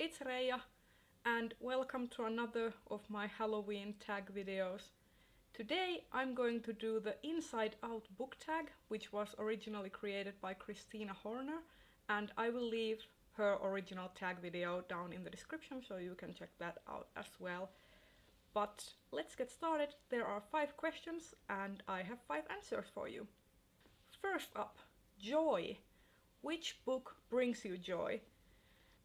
it's Reija, and welcome to another of my Halloween tag videos. Today I'm going to do the Inside Out book tag, which was originally created by Kristina Horner, and I will leave her original tag video down in the description so you can check that out as well. But let's get started. There are 5 questions and I have 5 answers for you. First up, joy. Which book brings you joy?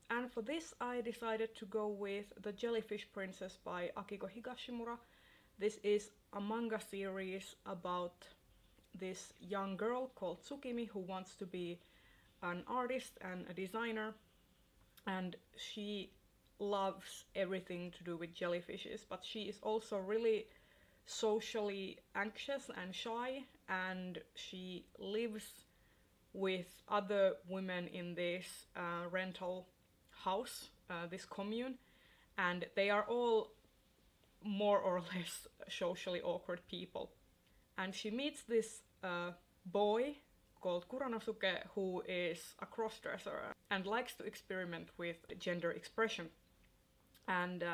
And for this I decided to go with The Jellyfish Princess by Akiko Higashimura. This is a manga series about this young girl called Tsukimi who wants to be an artist and a designer, and she loves everything to do with jellyfishes, but she is also really socially anxious and shy, and she lives with other women in this rental house, this commune, and they are all more or less socially awkward people. And she meets this boy called Kuranosuke who is a crossdresser and likes to experiment with gender expression. And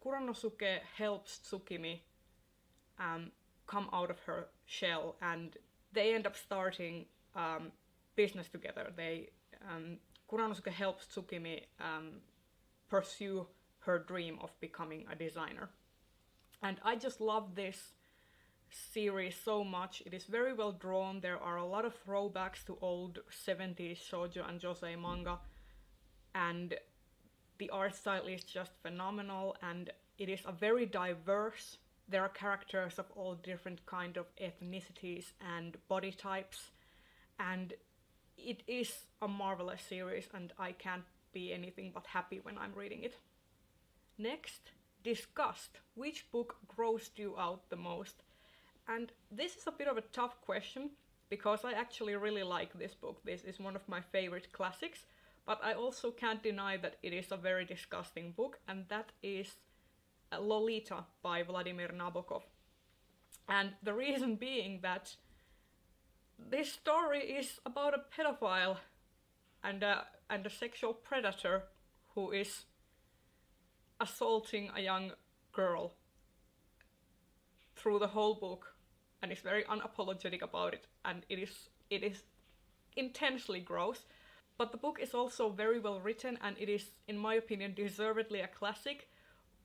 Kuranosuke helps Tsukimi come out of her shell, and they end up starting business together. Kuranosuke helps Tsukimi pursue her dream of becoming a designer. And I just love this series so much. It is very well drawn. There are a lot of throwbacks to old 70s shoujo and josei manga, and the art style is just phenomenal, and it is a very diverse. There are characters of all different kind of ethnicities and body types, and it is a marvelous series, and I can't be anything but happy when I'm reading it. Next, DISGUST. Which book grossed you out the most? And this is a bit of a tough question, because I actually really like this book. This is one of my favorite classics, but I also can't deny that it is a very disgusting book, and that is Lolita by Vladimir Nabokov. And the reason being that this story is about a pedophile and a sexual predator who is assaulting a young girl through the whole book, and is very unapologetic about it, and it is intensely gross. But the book is also very well written, and it is, in my opinion, deservedly a classic,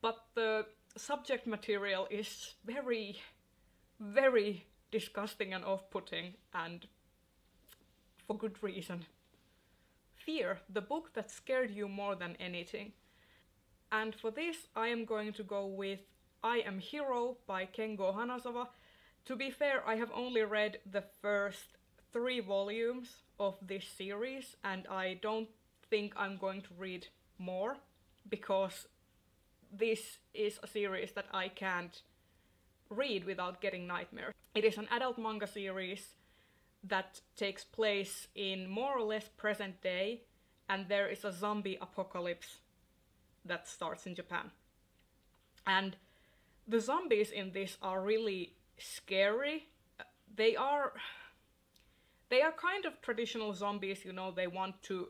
but the subject material is very, very disgusting and off-putting, and for good reason. Fear, the book that scared you more than anything. And for this I am going to go with I Am Hero by Kengo Hanazawa. To be fair, I have only read the first 3 volumes of this series, and I don't think I'm going to read more, because this is a series that I can't read without getting nightmares. It is an adult manga series that takes place in more or less present day, and there is a zombie apocalypse that starts in Japan. And the zombies in this are really scary. They are kind of traditional zombies, you know, they want to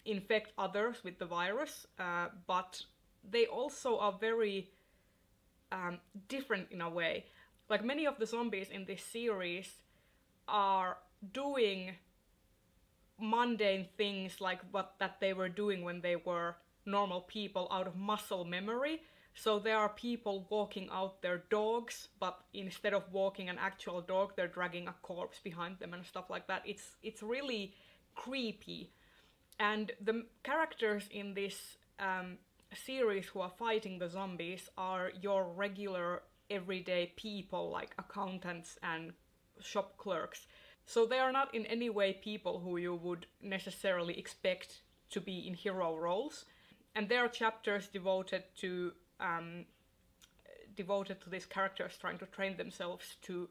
infect others with the virus, but they also are very different in a way. Like, many of the zombies in this series are doing mundane things like that they were doing when they were normal people out of muscle memory. So there are people walking out their dogs, but instead of walking an actual dog, they're dragging a corpse behind them and stuff like that. It's really creepy. And the characters in this series who are fighting the zombies are your regular everyday people, like accountants and shop clerks. So they are not in any way people who you would necessarily expect to be in hero roles. And there are chapters devoted to these characters trying to train themselves to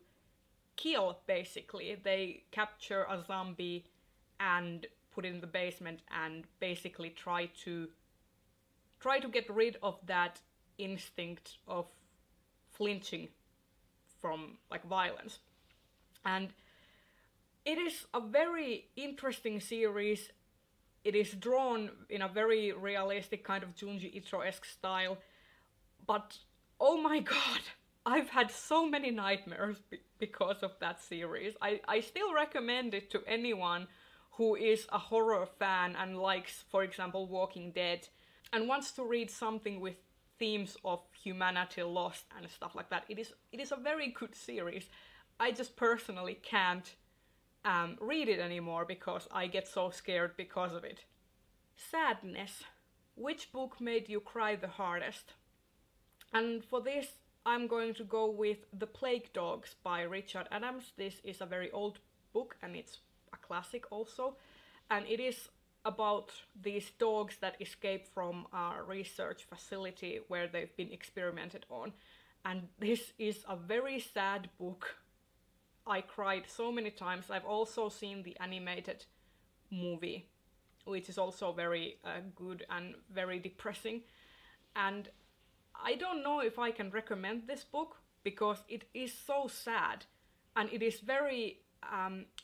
kill, basically. They capture a zombie and put it in the basement and basically try to get rid of that instinct of flinching from, like, violence. And it is a very interesting series. It is drawn in a very realistic kind of Junji Ito-esque style, but oh my god, I've had so many nightmares because of that series. I still recommend it to anyone who is a horror fan and likes, for example, Walking Dead, and wants to read something with themes of humanity, lost, and stuff like that. It is a very good series. I just personally can't read it anymore because I get so scared because of it. Sadness. Which book made you cry the hardest? And for this, I'm going to go with The Plague Dogs by Richard Adams. This is a very old book and it's a classic also. And it is about these dogs that escape from a research facility where they've been experimented on. And this is a very sad book. I cried so many times. I've also seen the animated movie, which is also very good and very depressing. And I don't know if I can recommend this book because it is so sad and it is very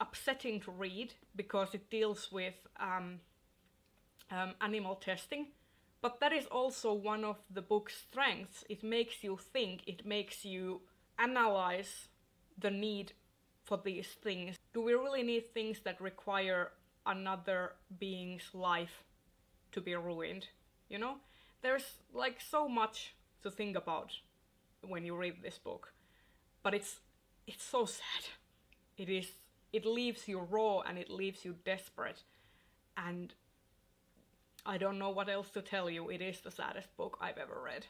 upsetting to read because it deals with animal testing. But that is also one of the book's strengths. It makes you think, it makes you analyze the need for these things. Do we really need things that require another being's life to be ruined? You know? There's like so much to think about when you read this book. But it's so sad. It leaves you raw and it leaves you desperate. And I don't know what else to tell you. It is the saddest book I've ever read.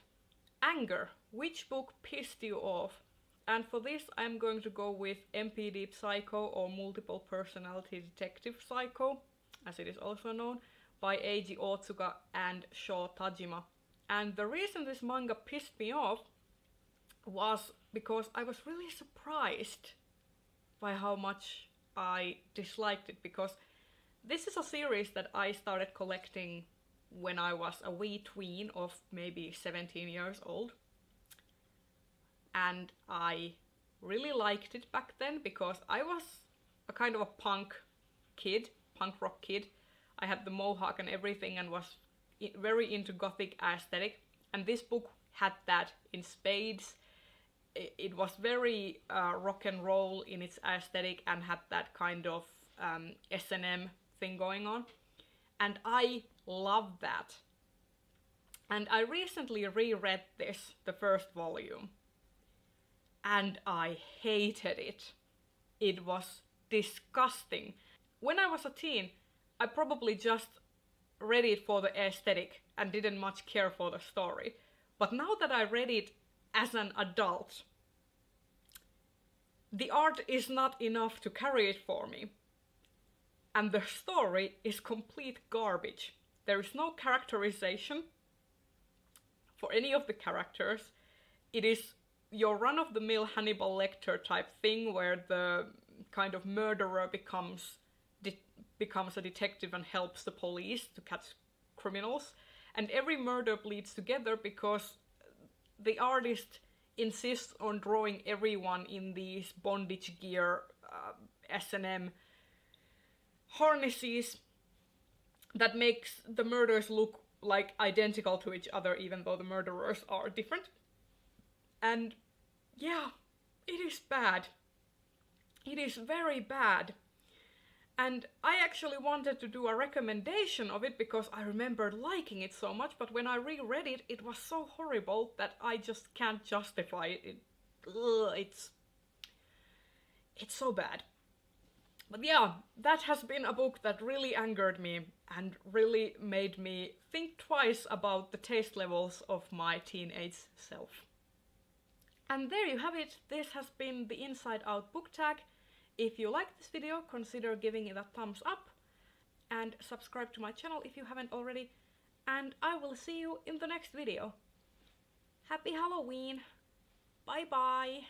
Anger. Which book pissed you off? And for this, I'm going to go with MPD Psycho, or Multiple Personality Detective Psycho, as it is also known, by Eiji Otsuka and Sho Tajima. And the reason this manga pissed me off was because I was really surprised by how much I disliked it, because this is a series that I started collecting when I was a wee tween of maybe 17 years old. And I really liked it back then because I was a kind of a punk rock kid. I had the mohawk and everything and was very into gothic aesthetic. And this book had that in spades. It was very rock and roll in its aesthetic and had that kind of S&M thing going on. And I loved that. And I recently reread this, the first volume. And I hated it. It was disgusting. When I was a teen, I probably just read it for the aesthetic and didn't much care for the story. But now that I read it as an adult, the art is not enough to carry it for me. And the story is complete garbage. There is no characterization for any of the characters. It is your run-of-the-mill Hannibal Lecter type thing where the kind of murderer becomes a detective and helps the police to catch criminals. And every murder bleeds together because the artist insists on drawing everyone in these bondage gear, S&M harnesses that makes the murders look like identical to each other even though the murderers are different. And yeah, it is bad. It is very bad. And I actually wanted to do a recommendation of it because I remembered liking it so much, but when I reread it, it was so horrible that I just can't justify it. It's so bad. But yeah, that has been a book that really angered me and really made me think twice about the taste levels of my teenage self. And there you have it. This has been the Inside Out book tag. If you liked this video, consider giving it a thumbs up and subscribe to my channel if you haven't already. And I will see you in the next video. Happy Halloween! Bye bye!